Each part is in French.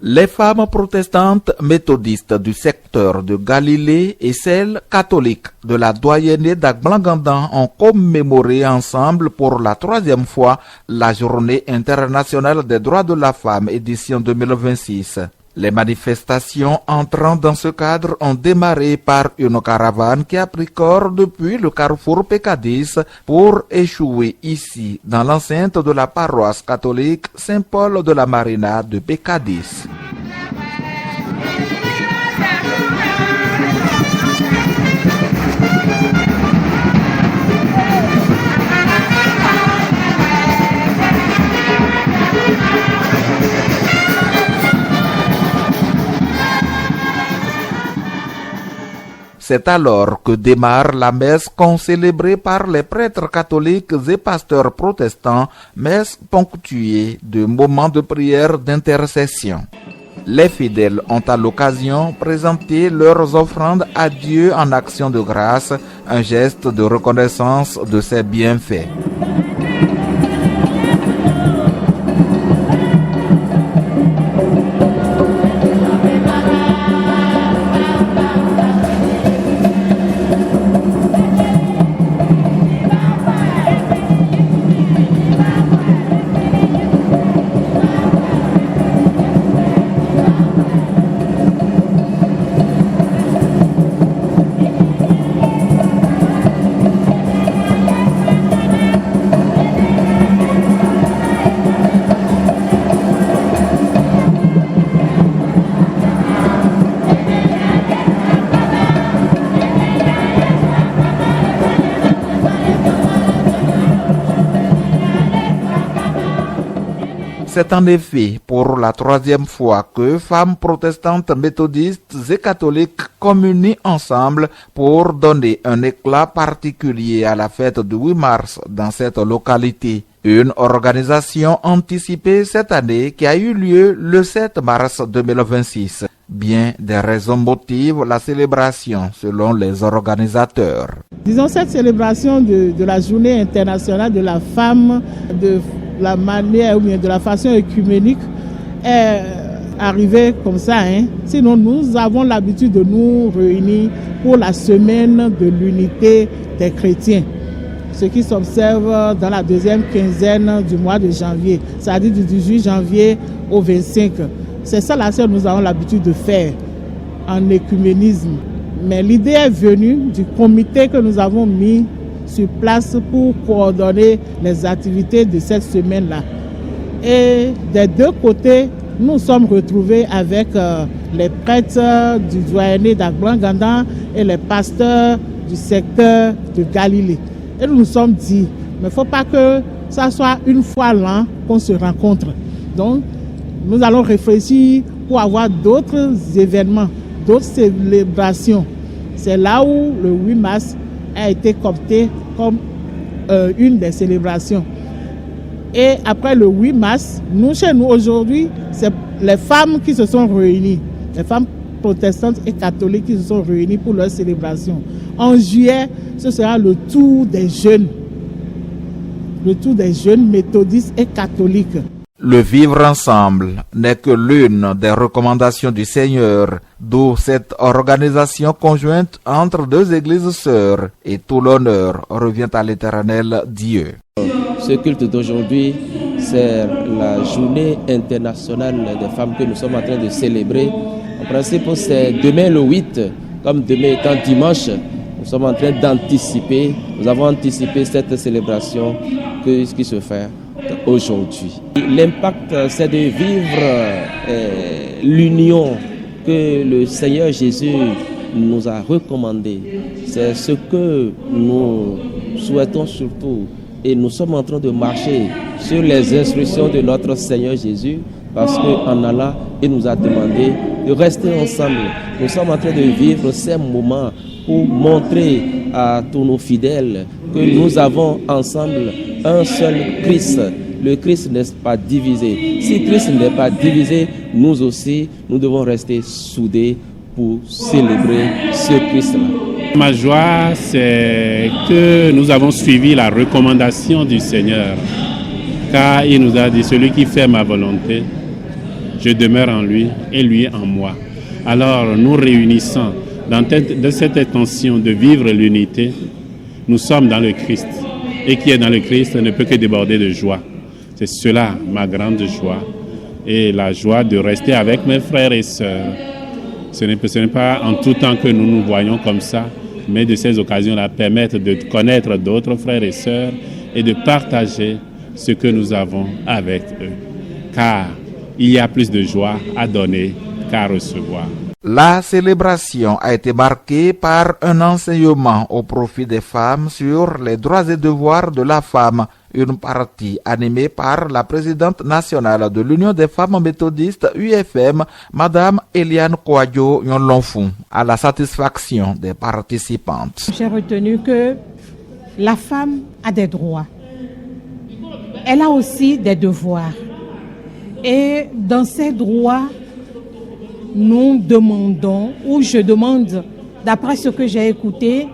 Les femmes protestantes méthodistes du secteur de Galilée et celles catholiques de la doyennée d'Agblanganda ont commémoré ensemble pour la 3e fois la Journée internationale des droits de la femme édition 2026. Les manifestations entrant dans ce cadre ont démarré par une caravane qui a pris corps depuis le carrefour Pécadis pour échouer ici, dans l'enceinte de la paroisse catholique Saint-Paul de la Marina de Pécadis. C'est alors que démarre la messe concélébrée par les prêtres catholiques et pasteurs protestants, messe ponctuée de moments de prière d'intercession. Les fidèles ont à l'occasion présenté leurs offrandes à Dieu en action de grâce, un geste de reconnaissance de ses bienfaits. C'est en effet pour la 3e fois que femmes protestantes, méthodistes et catholiques communient ensemble pour donner un éclat particulier à la fête du 8 mars dans cette localité. Une organisation anticipée cette année qui a eu lieu le 7 mars 2026. Bien des raisons motivent la célébration selon les organisateurs. Disons cette célébration de la Journée internationale de la femme, de la manière ou bien de la façon œcuménique est arrivée comme ça. Sinon, nous avons l'habitude de nous réunir pour la semaine de l'unité des chrétiens, ce qui s'observe dans la 2e quinzaine du mois de janvier, c'est-à-dire du 18 janvier au 25. C'est ça là que nous avons l'habitude de faire en œcuménisme. Mais l'idée est venue du comité que nous avons mis sur place pour coordonner les activités de cette semaine-là. Et des deux côtés, nous sommes retrouvés avec les prêtres du doyenné d'Agblanganda et les pasteurs du secteur de Galilée. Et nous nous sommes dit, mais il ne faut pas que ça soit une fois l'an qu'on se rencontre. Donc, nous allons réfléchir pour avoir d'autres événements, d'autres célébrations. C'est là où le 8 mars a été coopté comme une des célébrations. Et après le 8 mars, nous, chez nous aujourd'hui, c'est les femmes qui se sont réunies, les femmes protestantes et catholiques qui se sont réunies pour leur célébration. En juillet, ce sera le tour des jeunes méthodistes et catholiques. Le vivre ensemble n'est que l'une des recommandations du Seigneur, d'où cette organisation conjointe entre deux églises sœurs, et tout l'honneur revient à l'Éternel Dieu. Ce culte d'aujourd'hui, c'est la journée internationale des femmes que nous sommes en train de célébrer. En principe, c'est demain le 8, comme demain étant dimanche, nous sommes en train d'anticiper, nous avons anticipé cette célébration qui se fait aujourd'hui. L'impact, c'est de vivre l'union que le Seigneur Jésus nous a recommandé. C'est ce que nous souhaitons surtout. Et nous sommes en train de marcher sur les instructions de notre Seigneur Jésus, parce qu'en allant, il nous a demandé de rester ensemble. Nous sommes en train de vivre ces moments pour montrer à tous nos fidèles que nous avons ensemble un seul Christ. Le Christ n'est pas divisé. Si Christ n'est pas divisé, nous aussi, nous devons rester soudés pour célébrer ce Christ-là. Ma joie, c'est que nous avons suivi la recommandation du Seigneur, car il nous a dit, celui qui fait ma volonté, je demeure en lui et lui en moi. Alors, nous réunissant dans cette intention de vivre l'unité, nous sommes dans le Christ. Et qui est dans le Christ ne peut que déborder de joie. C'est cela ma grande joie. Et la joie de rester avec mes frères et sœurs. Ce n'est pas en tout temps que nous nous voyons comme ça, mais de ces occasions-là permettre de connaître d'autres frères et sœurs et de partager ce que nous avons avec eux. Car il y a plus de joie à donner qu'à recevoir. La célébration a été marquée par un enseignement au profit des femmes sur les droits et devoirs de la femme, une partie animée par la présidente nationale de l'Union des femmes méthodistes UFM, Madame Eliane Kouadio Yonlonfou, à la satisfaction des participantes. J'ai retenu que la femme a des droits. Elle a aussi des devoirs. Et dans ces droits, nous demandons, ou je demande, d'après ce que j'ai écouté,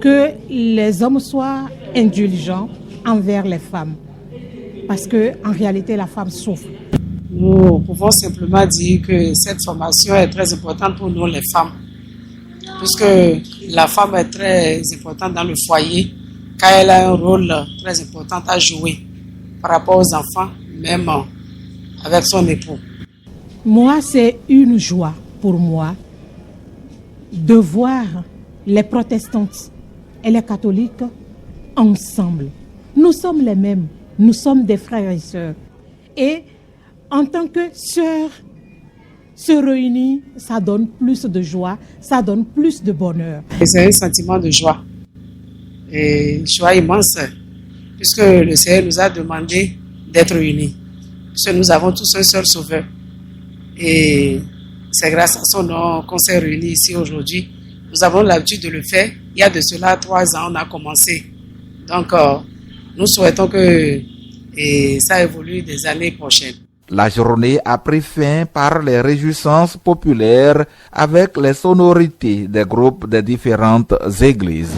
que les hommes soient indulgents envers les femmes. Parce qu'en réalité, la femme souffre. Nous pouvons simplement dire que cette formation est très importante pour nous, les femmes. Puisque la femme est très importante dans le foyer, car elle a un rôle très important à jouer par rapport aux enfants, même avec son époux. Moi, c'est une joie pour moi de voir les protestantes et les catholiques ensemble. Nous sommes les mêmes, nous sommes des frères et sœurs. Et en tant que sœurs, se réunir, ça donne plus de joie, ça donne plus de bonheur. C'est un sentiment de joie, et joie immense, puisque le Seigneur nous a demandé d'être unis. Puisque nous avons tous un seul sauveur. Et c'est grâce à son nom qu'on s'est réunis ici aujourd'hui. Nous avons l'habitude de le faire. Il y a de cela 3 ans, on a commencé. Donc, nous souhaitons que ça évolue des années prochaines. La journée a pris fin par les réjouissances populaires avec les sonorités des groupes des différentes églises.